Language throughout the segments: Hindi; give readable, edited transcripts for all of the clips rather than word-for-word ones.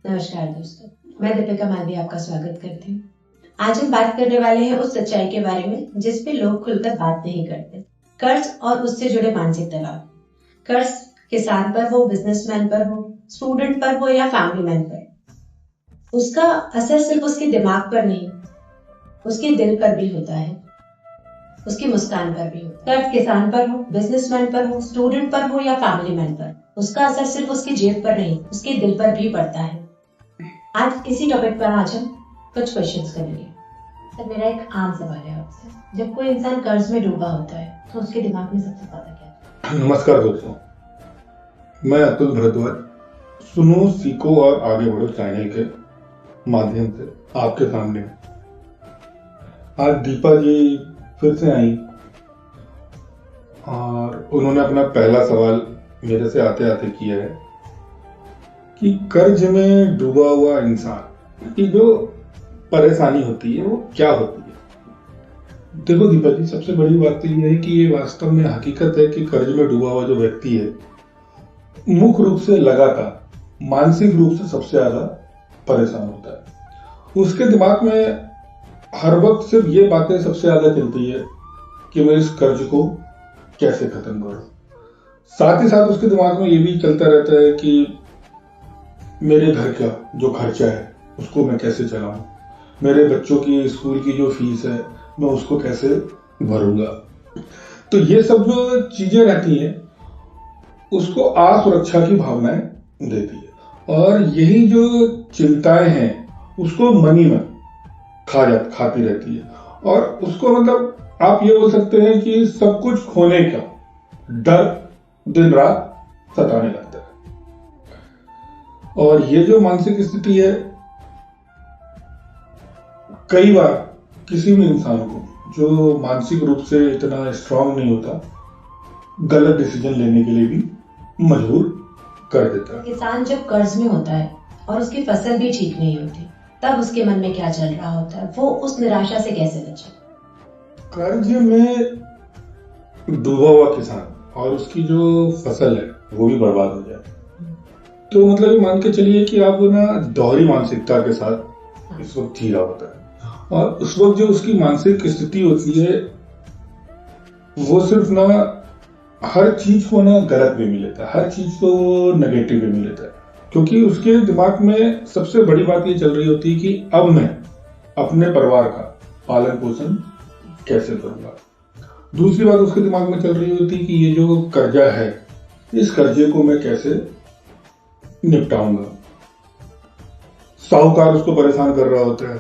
नमस्कार दोस्तों, मैं दीपिका मालवी आपका स्वागत करती हूँ। आज हम बात करने वाले हैं उस सच्चाई के बारे में जिस पे लोग खुलकर बात नहीं करते। कर्ज और उससे जुड़े मानसिक तनाव। कर्ज किसान पर हो, बिजनेसमैन पर हो, स्टूडेंट पर हो या फैमिली मैन पर, उसका असर सिर्फ उसके दिमाग पर नहीं, उसके दिल पर भी होता है, उसकी मुस्कान पर भी होता है। कर्ज किसान पर हो, बिजनेसमैन पर हो, स्टूडेंट पर हो या फैमिली मैन पर, उसका असर सिर्फ उसकी जेब पर नहीं, उसके दिल पर भी पड़ता है। आज इसी टॉपिक पर आज हम कुछ क्वेश्चंस करेंगे। सर, मेरा एक आम सवाल है आपसे, जब कोई इंसान कर्ज में डूबा होता है तो उसके दिमाग में सबसे ज्यादा क्या है? नमस्कार दोस्तों, मैं अतुल भरद्वाज सुनो सीखो और आगे बढ़ो चैनल के माध्यम से आपके सामने आज दीपा जी फिर से आई और उन्होंने अपना पहला सवाल मेरे से आते आते किया है कि कर्ज में डूबा हुआ इंसान की जो परेशानी होती है वो क्या होती है। देखो दीपा जी, सबसे बड़ी बात तो ये है कि ये वास्तव में हकीकत है कि कर्ज में डूबा हुआ जो व्यक्ति है मुख्य रूप से लगातार मानसिक रूप से सबसे ज्यादा परेशान होता है। उसके दिमाग में हर वक्त सिर्फ ये बातें सबसे ज्यादा चलती है कि मैं इस कर्ज को कैसे खत्म करूं। साथ ही साथ उसके दिमाग में ये भी चलता रहता है कि मेरे घर का जो खर्चा है उसको मैं कैसे चलाऊं, मेरे बच्चों की स्कूल की जो फीस है मैं उसको कैसे भरूंगा। तो ये सब जो चीजें रहती हैं उसको असुरक्षा की भावनाएं देती है और यही जो चिंताएं हैं उसको मनी में खाती रहती है और उसको मतलब आप ये बोल सकते हैं कि सब कुछ खोने का डर दिन रात सताने लगता है। और ये जो मानसिक स्थिति है कई बार किसी भी इंसान को जो मानसिक रूप से इतना स्ट्रांग नहीं होता गलत डिसीजन लेने के लिए भी मजबूर कर देता है। किसान जब कर्ज में होता है और उसकी फसल भी ठीक नहीं होती, तब उसके मन में क्या चल रहा होता है, वो उस निराशा से कैसे बचे? कर्ज में डूबा हुआ किसान और उसकी जो फसल है वो भी बर्बाद हो जाए तो मतलब ये मान के चलिए कि आप ना दोहरी मानसिकता के साथ इस वक्त जी रहा होता है और उस वक्त जो उसकी मानसिक स्थिति होती है वो सिर्फ ना हर चीज को ना गलत वे में लेता है, हर चीज को नेगेटिव वे में लेता है क्योंकि उसके दिमाग में सबसे बड़ी बात ये चल रही होती है कि अब मैं अपने परिवार का पालन पोषण कैसे करूंगा। दूसरी बात उसके दिमाग में चल रही होती है कि ये जो कर्जा है इस कर्जे को मैं कैसे निपटाऊंगा। साहूकार उसको परेशान कर रहा होता है,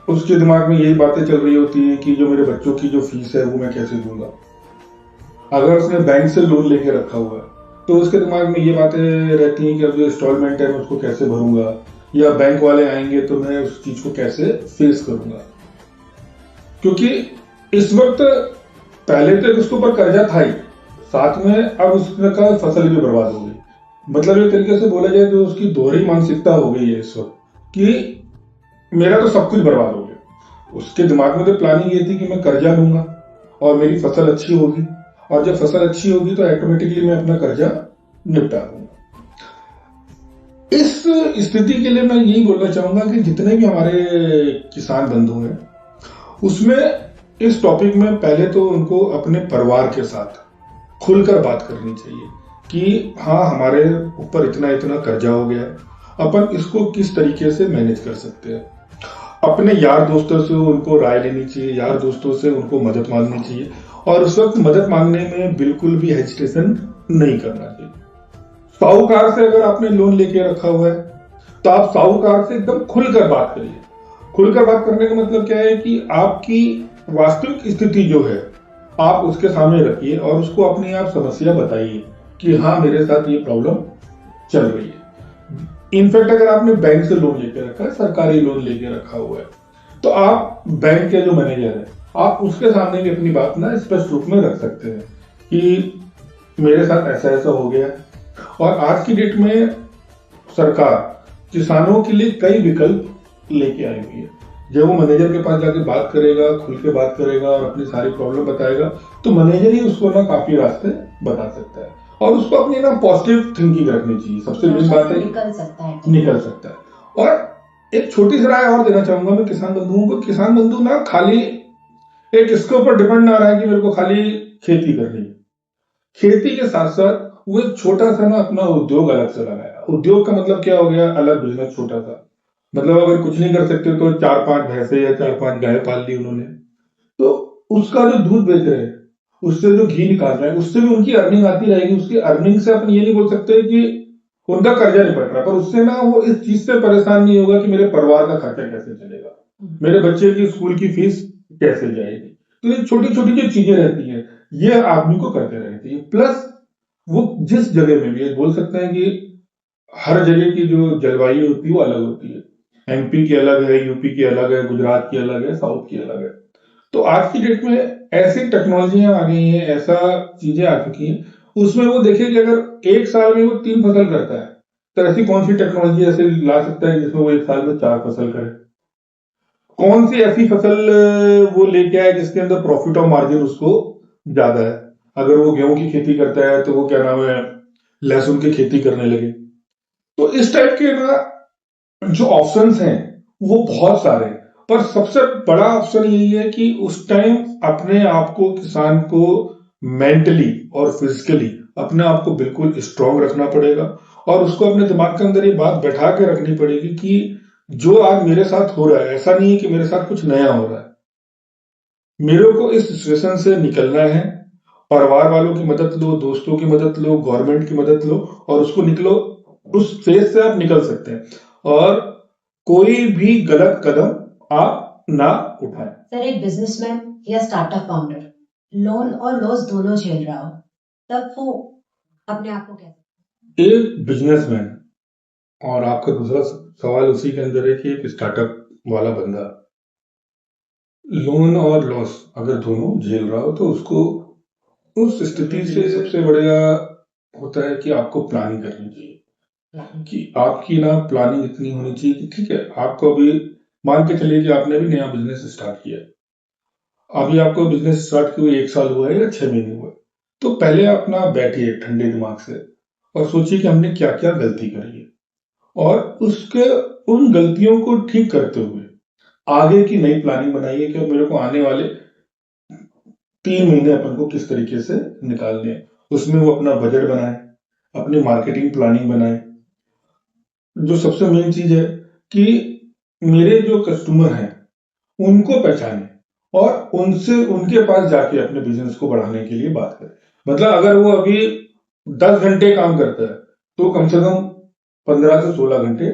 उसके दिमाग में यही बातें चल रही होती हैं कि जो मेरे बच्चों की जो फीस है वो मैं कैसे दूंगा। अगर उसने बैंक से लोन लेके रखा हुआ है तो उसके दिमाग में ये बातें रहती हैं कि अब जो इंस्टॉलमेंट है मैं उसको कैसे भरूंगा या बैंक वाले आएंगे तो मैं उस चीज को कैसे फेस करूंगा। क्योंकि इस वक्त पहले तो उसके ऊपर कर्जा था ही, साथ में अब उसका फसल भी बर्बाद हो गई। मतलब एक तरीके से बोला जाए तो उसकी दोहरी मानसिकता हो गई है इस वक्त कि मेरा तो सब कुछ बर्बाद हो गया। उसके दिमाग में तो प्लानिंग ये थी कि मैं कर्जा लूंगा और मेरी फसल अच्छी होगी और जब फसल अच्छी होगी तो ऑटोमेटिकली मैं अपना कर्जा निपटा दूंगा। इस स्थिति के लिए मैं यही बोलना चाहूंगा कि जितने भी हमारे किसान बंधु हैं उसमें इस टॉपिक में पहले तो उनको अपने परिवार के साथ खुलकर बात करनी चाहिए कि हाँ हमारे ऊपर इतना इतना कर्जा हो गया है, अपन इसको किस तरीके से मैनेज कर सकते हैं। अपने यार दोस्तों से उनको राय लेनी चाहिए, यार दोस्तों से उनको मदद मांगनी चाहिए और उस वक्त मदद मांगने में बिल्कुल भी हेजिटेशन नहीं करना चाहिए। साहूकार से अगर आपने लोन लेके रखा हुआ है तो आप साहूकार से एकदम खुलकर बात करिए। खुलकर बात करने का मतलब क्या है कि आपकी वास्तविक स्थिति जो है आप उसके सामने रखिए और उसको अपनी आप समस्या बताइए कि हाँ मेरे साथ ये प्रॉब्लम चल रही है। इनफैक्ट अगर आपने बैंक से लोन लेके रखा है, सरकारी लोन लेके रखा हुआ है, तो आप बैंक के जो मैनेजर है आप उसके सामने भी अपनी बात ना स्पष्ट रूप में रख सकते हैं कि मेरे साथ ऐसा ऐसा हो गया। और आज की डेट में सरकार किसानों के लिए कई विकल्प लेके आई हुई है। जब वो मैनेजर के पास जाके बात करेगा, खुल के बात करेगा और अपनी सारी प्रॉब्लम बताएगा तो मैनेजर ही उसको ना काफी रास्ते बता सकता है। और उसको अपनी ना पॉजिटिव थिंकिंग रखनी चाहिए। सबसे मेन बात है निकल सकता है, निकल सकता है। और एक छोटी सी राय और देना चाहूंगा मैं किसान बंधुओं को। किसान बंधु ना खाली एक इसके ऊपर डिपेंड ना रहा है कि मेरे को खाली खेती करनी है। खेती के साथ साथ वो एक छोटा सा ना अपना उद्योग अलग से लगाया। उद्योग का मतलब क्या हो गया, अलग बिजनेस छोटा सा। मतलब अगर कुछ नहीं कर सकते तो 4-5 भैंसे या 4-5 गाय पाल ली उन्होंने, तो उसका जो दूध बेच रहे हैं, उससे जो घी निकाल रहे हैं, उससे भी उनकी अर्निंग आती रहेगी। उसकी अर्निंग से अपन ये नहीं बोल सकते कि उनका कर्जा नहीं पड़ रहा, पर उससे ना वो इस चीज से परेशान नहीं होगा कि मेरे परिवार का खर्चा कैसे चलेगा, मेरे बच्चे की स्कूल की फीस कैसे जाएगी। तो ये छोटी छोटी जो चीजें रहती है, ये आदमी को करते रहनी चाहिए। प्लस वो जिस जगह में भी, ये बोल सकते हैं कि हर जगह की जो जलवायु होती है वो अलग होती है। एमपी की अलग है, यूपी की अलग है, गुजरात की अलग है, साउथ की अलग है। तो आज की डेट में ऐसी टेक्नोलॉजियां आ गई हैं, ऐसा चीजें आ चुकी हैं, उसमें वो देखिए कि अगर एक साल में वो 3 फसल करता है, तो ऐसी कौन सी टेक्नोलॉजी ऐसे ला सकता है जिसमें वो एक साल में 4 फसल करे? कौन सी ऐसी फसल वो लेके आए जिसके अंदर प्रॉफिट और मार्जिन उसको ज्यादा है? अगर वो गेहूं की खेती करता है तो वो क्या नाम है, लहसुन की खेती करने लगे। तो इस टाइप के ना जो ऑप्शंस हैं वो बहुत सारे हैं, पर सबसे बड़ा ऑप्शन यही है कि उस टाइम अपने आप को, किसान को मेंटली और फिजिकली अपने आप को बिल्कुल स्ट्रांग रखना पड़ेगा। और उसको अपने दिमाग के अंदर ये बात बैठा के रखनी पड़ेगी कि जो आज मेरे साथ हो रहा है, ऐसा नहीं है कि मेरे साथ कुछ नया हो रहा है। मेरे को इस सिचुएशन से निकलना है। परिवार वालों की मदद लो, दोस्तों की मदद लो, गवर्नमेंट की मदद लो, और उसको निकलो। उस फेज से आप निकल सकते हैं और कोई भी गलत कदम आप ना उठाएं। सर, एक बिजनेसमैन या स्टार्टअप फाउंडर लोन और लॉस दोनों झेल रहा हो, तब वो अपने आप को कैसे? एक बिजनेसमैन, और आपका दूसरा सवाल उसी के अंदर है कि एक स्टार्टअप वाला बंदा लोन और लॉस अगर दोनों झेल रहा हो, तो उसको उस स्थिति से सबसे बढ़िया होता है कि आपको प्लानिंग करनी चाहिए। कि आपकी ना प्लानिंग इतनी होनी चाहिए कि ठीक है, आपको अभी मान के चलिए कि आपने भी नया बिजनेस स्टार्ट किया है। अभी आपको बिजनेस स्टार्ट किए हुए 1 साल हुआ है या 6 महीने हुए, तो पहले अपना बैठिए ठंडे दिमाग से और सोचिए कि हमने क्या क्या गलती करी है, और उसके उन गलतियों को ठीक करते हुए आगे की नई प्लानिंग बनाइए कि अब मेरे को आने वाले 3 महीने अपन को किस तरीके से निकालने हैं। उसमें वो अपना बजट बनाए, अपनी मार्केटिंग प्लानिंग बनाए। जो सबसे मेन चीज है कि मेरे जो कस्टमर हैं उनको पहचाने और उनसे, उनके पास जाके अपने बिजनेस को बढ़ाने के लिए बात करें। मतलब अगर वो अभी 10 घंटे काम करता है, तो कम से कम 15 से 16 घंटे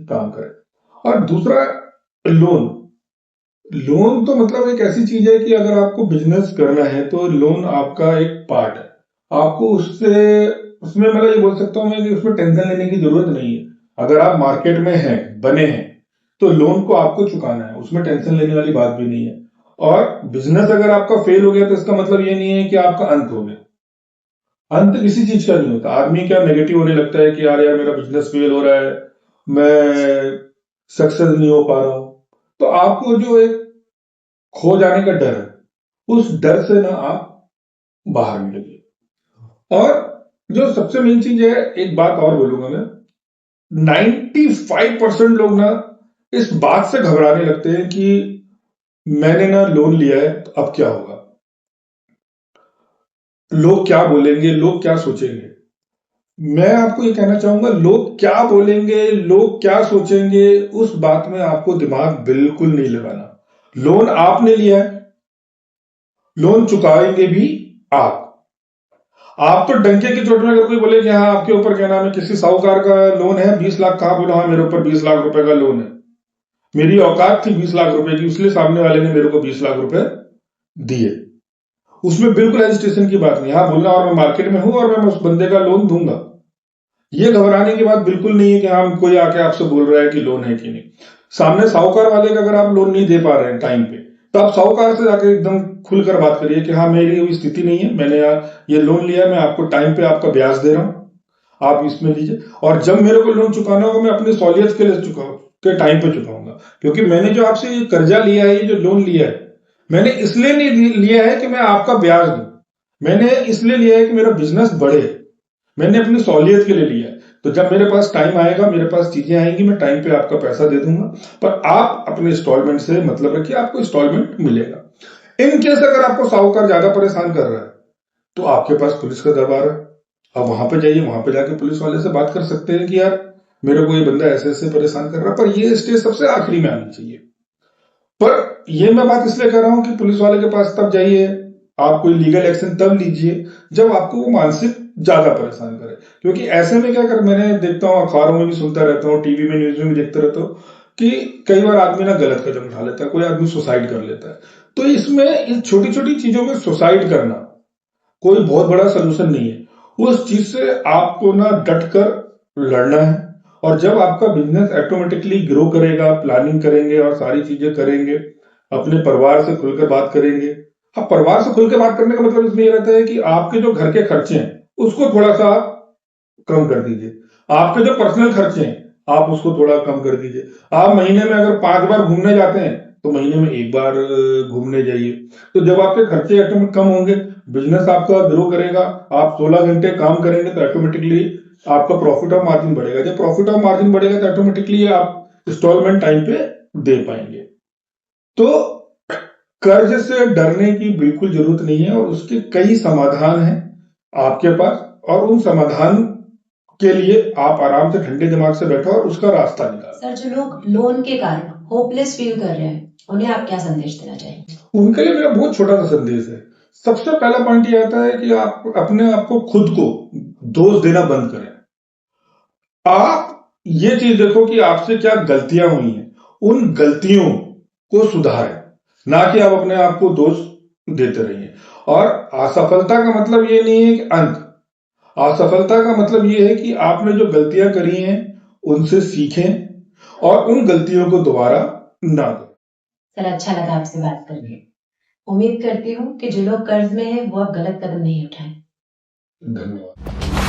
काम करे। और दूसरा, लोन। लोन तो मतलब एक ऐसी चीज है कि अगर आपको बिजनेस करना है तो लोन आपका एक पार्ट है। आपको उससे, उसमें मतलब ये बोल सकता हूं मैं कि उसमें टेंशन लेने की जरूरत नहीं है। अगर आप मार्केट में हैं, बने हैं, तो लोन को आपको चुकाना है, उसमें टेंशन लेने वाली बात भी नहीं है। और बिजनेस अगर आपका फेल हो गया तो इसका मतलब ये नहीं है कि आपका अंत हो गया। अंत किसी चीज का नहीं होता। आदमी क्या नेगेटिव होने लगता है कि यार यार मेरा बिजनेस फेल हो रहा है, मैं सक्सेस नहीं हो पा रहा हूं। तो आपको जो एक खो जाने का डर है, उस डर से ना आप बाहर निकलिए। और जो सबसे मेन चीज है, एक बात और बोलूंगा मैं, 95% लोग ना इस बात से घबराने लगते हैं कि मैंने ना लोन लिया है तो अब क्या होगा, लोग क्या बोलेंगे, लोग क्या सोचेंगे। मैं आपको ये कहना चाहूंगा, लोग क्या बोलेंगे, लोग क्या सोचेंगे, उस बात में आपको दिमाग बिल्कुल नहीं लगाना। लोन आपने लिया है, लोन चुकाएंगे भी आप। आप तो डंके की चोट में अगर कोई बोले कि हाँ आपके ऊपर क्या नाम है, किसी साहूकार का लोन है 20 लाख, कहा बोला हाँ मेरे ऊपर 20 लाख रुपए का लोन है, मेरी औकात थी 20 लाख रुपए की, इसलिए सामने वाले ने मेरे को 20 लाख रुपए दिए। उसमें बिल्कुल हेजिटेशन की बात नहीं। हाँ बोलना और मैं मार्केट में हूं और मैं उस बंदे का लोन दूंगा, ये घबराने की बात बिल्कुल नहीं है कि हाँ कोई आके आपसे बोल रहा है कि लोन है कि नहीं। सामने साहूकार वाले का अगर आप लोन नहीं दे पा रहे हैं टाइम पे, तो आप साहूकार से जाकर एकदम खुलकर बात करिए कि हाँ मेरी ये स्थिति नहीं है, मैंने ये लोन लिया है, मैं आपको टाइम पे आपका ब्याज दे रहा हूं, आप इसमें लीजिए। और जब मेरे को लोन चुकाना होगा मैं अपनी सहूलियत के लिए के टाइम पे चुकाऊंगा, क्योंकि मैंने जो आपसे ये कर्जा लिया है, ये जो लोन लिया है, मैंने इसलिए नहीं लिया है कि मैं आपका ब्याज दूं, मैंने इसलिए लिया है कि मेरा बिजनेस बढ़े। मैंने अपनी सहूलियत के लिए लिया है। तो जब मेरे पास टाइम आएगा, मेरे पास चीजें आएंगी, मैं टाइम पे आपका पैसा दे दूंगा, पर आप अपने इंस्टॉलमेंट से मतलब रखिए, आपको इंस्टॉलमेंट मिलेगा। इन केस अगर आपको साहूकार ज्यादा परेशान कर रहा है तो आपके पास पुलिस का दरबार है, आप वहां पे जाइए, वहां पे जाके पुलिस वाले से बात कर सकते हैं कि यार मेरे को ये बंदा ऐसे ऐसे परेशान कर रहा है। पर ये स्टेज सबसे आखिरी में आनी चाहिए। पर ये मैं बात इसलिए कर रहा हूं कि पुलिस वाले के पास तब जाइए, आप कोई लीगल एक्शन तब लीजिए जब आपको वो मानसिक ज्यादा परेशान करे। क्योंकि ऐसे में क्या कर, मैंने देखता हूँ, अखबारों में भी सुनता रहता हूँ, टीवी में न्यूज में भी देखते रहता हूँ कि कई बार आदमी ना गलत कदम उठा लेता है, कोई आदमी सुसाइड कर लेता है। तो इसमें इन छोटी छोटी चीजों में सुसाइड करना कोई बहुत बड़ा सोल्यूशन नहीं है। उस चीज से आपको ना डट कर लड़ना है। और जब आपका बिजनेस ऑटोमेटिकली ग्रो करेगा, प्लानिंग करेंगे और सारी चीजें करेंगे, अपने परिवार से खुलकर बात करेंगे। अब परिवार से खुलकर बात करने का मतलब इसमें यह रहता है कि आपके जो घर के खर्चे हैं उसको थोड़ा सा कम कर दीजिए, आपके जो पर्सनल खर्चे हैं आप उसको थोड़ा कम कर दीजिए। आप महीने में अगर 5 बार घूमने जाते हैं तो महीने में 1 बार घूमने जाइए। तो जब आपके खर्चे ऑटोमेटिक कम होंगे, बिजनेस आपका ग्रो करेगा, आप 16 घंटे काम करेंगे तो ऑटोमेटिकली आपका प्रॉफिट ऑफ मार्जिन बढ़ेगा। जब प्रॉफिट ऑफ मार्जिन बढ़ेगा तो ऑटोमेटिकली आप इंस्टॉलमेंट टाइम पे दे पाएंगे। तो कर्ज से डरने की बिल्कुल जरूरत नहीं है, और उसके कई समाधान हैं आपके पास, और उन समाधान के लिए आप आराम से ठंडे दिमाग से बैठो और उसका रास्ता निकालो। सर, जो लोग लोन के कारण होपलेस फील कर रहे हैं उन्हें आप क्या संदेश देना चाहेंगे? उनके लिए मेरा बहुत छोटा सा संदेश है। सबसे पहला पॉइंट ये आता है कि आप अपने आप को, खुद को दोष देना बंद करें। आप ये चीज देखो कि आपसे क्या गलतियां हुई हैं, उन गलतियों को सुधारें, ना कि आप अपने आप को दोष देते रहिए। और असफलता का मतलब ये नहीं है कि अंत, असफलता का मतलब ये है कि आपने जो गलतियां करी हैं उनसे सीखें और उन गलतियों को दोबारा ना करें। सर, अच्छा लगा आपसे बात करके। उम्मीद करती हूँ कि जो लोग कर्ज में हैं वो अब गलत कदम नहीं उठाएं। धन्यवाद।